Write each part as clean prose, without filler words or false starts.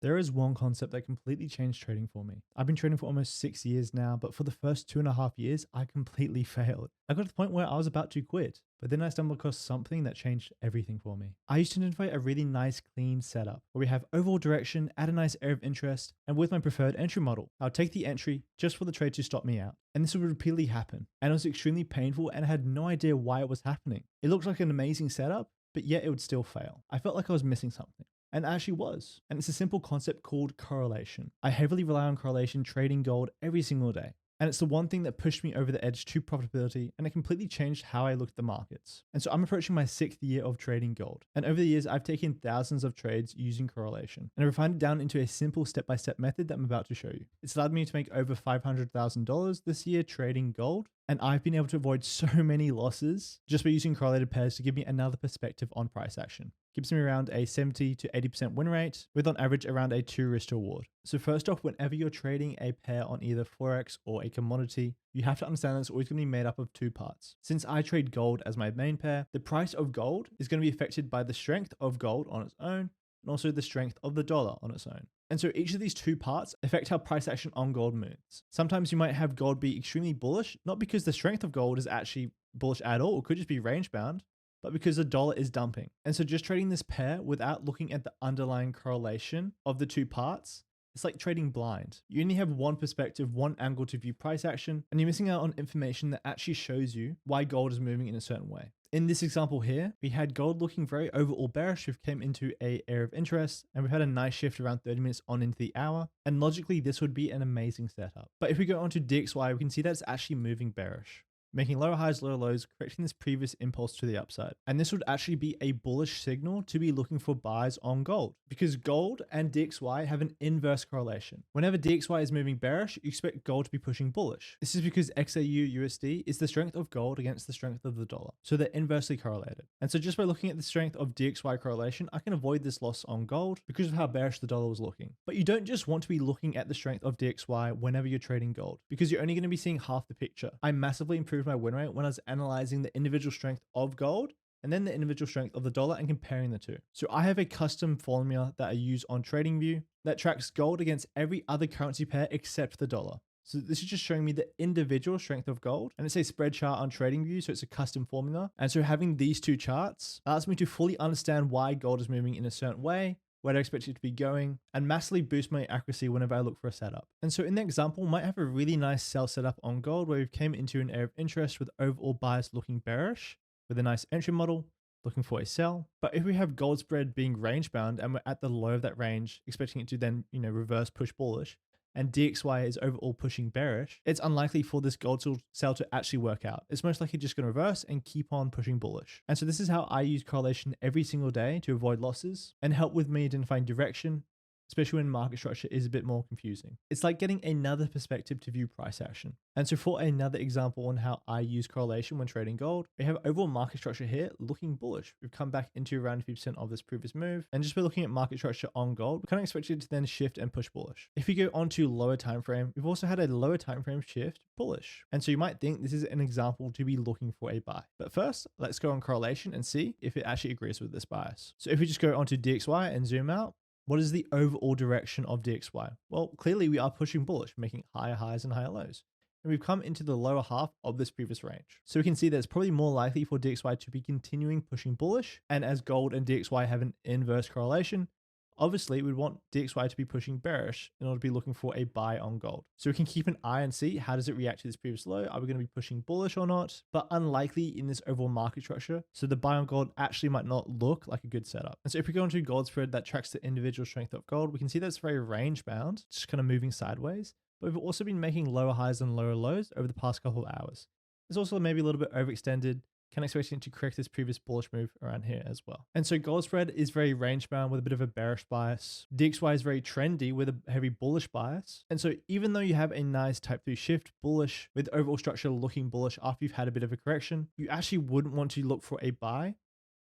There is one concept that completely changed trading for me. I've been trading for almost 6 years now, but for the first 2.5 years, I completely failed. I got to the point where I was about to quit, but then I stumbled across something that changed everything for me. I used to identify a really nice, clean setup where we have overall direction, add a nice area of interest, and with my preferred entry model, I'll take the entry just for the trade to stop me out. And this would repeatedly happen, and it was extremely painful, and I had no idea why it was happening. It looked like an amazing setup, but yet it would still fail. I felt like I was missing something. And it actually was. And it's a simple concept called correlation. I heavily rely on correlation trading gold every single day. And it's the one thing that pushed me over the edge to profitability, and it completely changed how I looked at the markets. And so I'm approaching my 6th year of trading gold. And over the years, I've taken thousands of trades using correlation, and I've refined it down into a simple step-by-step method that I'm about to show you. It's allowed me to make over $500,000 this year trading gold, and I've been able to avoid so many losses just by using correlated pairs to give me another perspective on price action. Keeps me around a 70 to 80% win rate, with on average around a 2 risk to reward. So first off, whenever you're trading a pair on either Forex or a commodity, you have to understand that it's always going to be made up of two parts. Since I trade gold as my main pair, the price of gold is going to be affected by the strength of gold on its own, and also the strength of the dollar on its own. And so each of these two parts affect how price action on gold moves. Sometimes you might have gold be extremely bullish, not because the strength of gold is actually bullish at all, it could just be range bound, but because the dollar is dumping. And so just trading this pair without looking at the underlying correlation of the two parts, it's like trading blind. You only have one perspective, one angle to view price action, and you're missing out on information that actually shows you why gold is moving in a certain way. In this example here, we had gold looking very overall bearish. We came into a area of interest, and we had a nice shift around 30 minutes on into the hour. And logically, this would be an amazing setup. But if we go on to DXY, we can see that it's actually moving bearish, making lower highs, lower lows, correcting this previous impulse to the upside. And this would actually be a bullish signal to be looking for buys on gold, because gold and DXY have an inverse correlation. Whenever DXY is moving bearish, you expect gold to be pushing bullish. This is because XAU USD is the strength of gold against the strength of the dollar. So they're inversely correlated. And so just by looking at the strength of DXY correlation, I can avoid this loss on gold because of how bearish the dollar was looking. But you don't just want to be looking at the strength of DXY whenever you're trading gold, because you're only going to be seeing half the picture. I massively improved my win rate when I was analyzing the individual strength of gold and then the individual strength of the dollar and comparing the two. So I have a custom formula that I use on TradingView that tracks gold against every other currency pair except the dollar. So this is just showing me the individual strength of gold, and it's a spread chart on TradingView, so it's a custom formula. And so having these two charts allows me to fully understand why gold is moving in a certain way, where I expect it to be going, and massively boost my accuracy whenever I look for a setup. And so in the example, we might have a really nice sell setup on gold where we came into an area of interest with overall bias looking bearish, with a nice entry model, looking for a sell. But if we have gold spread being range bound and we're at the low of that range, expecting it to then, reverse push bullish, and DXY is overall pushing bearish, it's unlikely for this gold sell to actually work out. It's most likely just going to reverse and keep on pushing bullish. And so this is how I use correlation every single day to avoid losses and help with me identifying direction, especially when market structure is a bit more confusing. It's like getting another perspective to view price action. And so for another example on how I use correlation when trading gold, we have overall market structure here looking bullish. We've come back into around 50% of this previous move. And just by looking at market structure on gold, we kind of expect it to then shift and push bullish. If you go onto lower time frame, we've also had a lower time frame shift bullish. And so you might think this is an example to be looking for a buy. But first, let's go on correlation and see if it actually agrees with this bias. So if we just go onto DXY and zoom out, what is the overall direction of DXY? Well, clearly we are pushing bullish, making higher highs and higher lows. And we've come into the lower half of this previous range. So we can see that it's probably more likely for DXY to be continuing pushing bullish. And as gold and DXY have an inverse correlation, obviously we'd want DXY to be pushing bearish in order to be looking for a buy on gold. So we can keep an eye and see how does it react to this previous low. Are we going to be pushing bullish or not? But unlikely in this overall market structure. So the buy on gold actually might not look like a good setup. And so if we go into gold spread that tracks the individual strength of gold, we can see that's very range bound, just kind of moving sideways. But we've also been making lower highs and lower lows over the past couple of hours. It's also maybe a little bit overextended. Can expect it to correct this previous bullish move around here as well. And so gold spread is very range bound with a bit of a bearish bias. DXY is very trendy with a heavy bullish bias. And so even though you have a nice type 3 shift bullish with overall structure looking bullish after you've had a bit of a correction, you actually wouldn't want to look for a buy.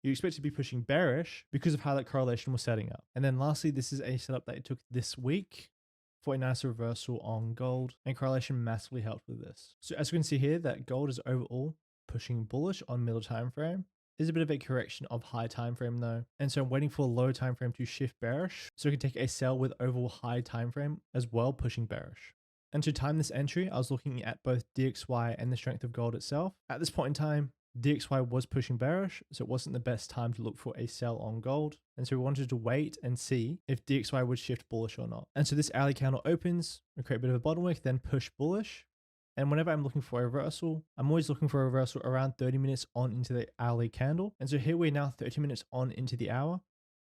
You expect to be pushing bearish because of how that correlation was setting up. And then lastly, this is a setup that it took this week for a nice reversal on gold, and correlation massively helped with this. So as you can see here, that gold is overall pushing bullish on middle time frame, is a bit of a correction of high time frame though. And so I'm waiting for a low time frame to shift bearish so I can take a sell with overall high time frame as well, pushing bearish. And to time this entry, I was looking at both DXY and the strength of gold itself. At this point in time, DXY was pushing bearish, so it wasn't the best time to look for a sell on gold. And so we wanted to wait and see if DXY would shift bullish or not. And so this hourly candle opens, we create a bit of a bottleneck, then push bullish. And whenever I'm looking for a reversal, I'm always looking for a reversal around 30 minutes on into the hourly candle. And so here we're now 30 minutes on into the hour,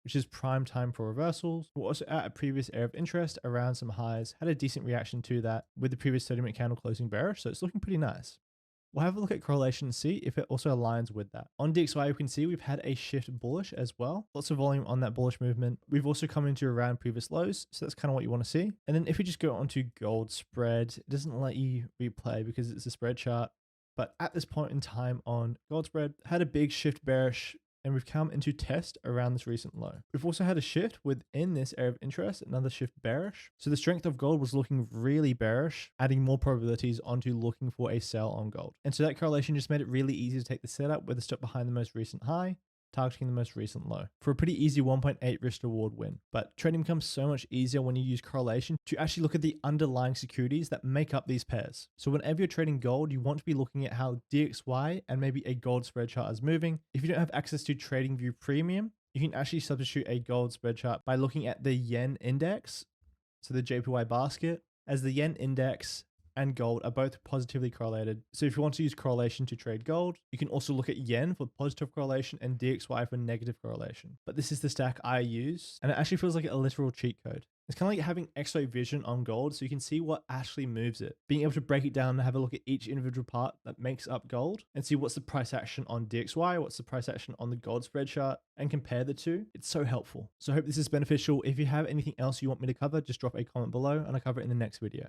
which is prime time for reversals. We're also at a previous area of interest around some highs, had a decent reaction to that with the previous 30-minute candle closing bearish. So it's looking pretty nice. We'll have a look at correlation and see if it also aligns with that. On DXY, we can see we've had a shift bullish as well. Lots of volume on that bullish movement. We've also come into around previous lows, so that's kind of what you want to see. And then if we just go onto gold spread, it doesn't let you replay because it's a spread chart. But at this point in time on gold spread, had a big shift bearish, and we've come into test around this recent low. We've also had a shift within this area of interest, another shift bearish. So the strength of gold was looking really bearish, adding more probabilities onto looking for a sell on gold. And so that correlation just made it really easy to take the setup with a stop behind the most recent high, targeting the most recent low for a pretty easy 1.8 risk reward win. But trading becomes so much easier when you use correlation to actually look at the underlying securities that make up these pairs. So whenever you're trading gold, you want to be looking at how DXY and maybe a gold spread chart is moving. If you don't have access to TradingView Premium, you can actually substitute a gold spread chart by looking at the yen index, so the JPY basket, as the yen index and gold are both positively correlated. So if you want to use correlation to trade gold, you can also look at yen for positive correlation and DXY for negative correlation. But this is the stack I use, and it actually feels like a literal cheat code. It's kind of like having X-ray vision on gold, so you can see what actually moves it. Being able to break it down and have a look at each individual part that makes up gold and see what's the price action on DXY, what's the price action on the gold spread chart, and compare the two. It's so helpful. So I hope this is beneficial. If you have anything else you want me to cover, just drop a comment below and I'll cover it in the next video.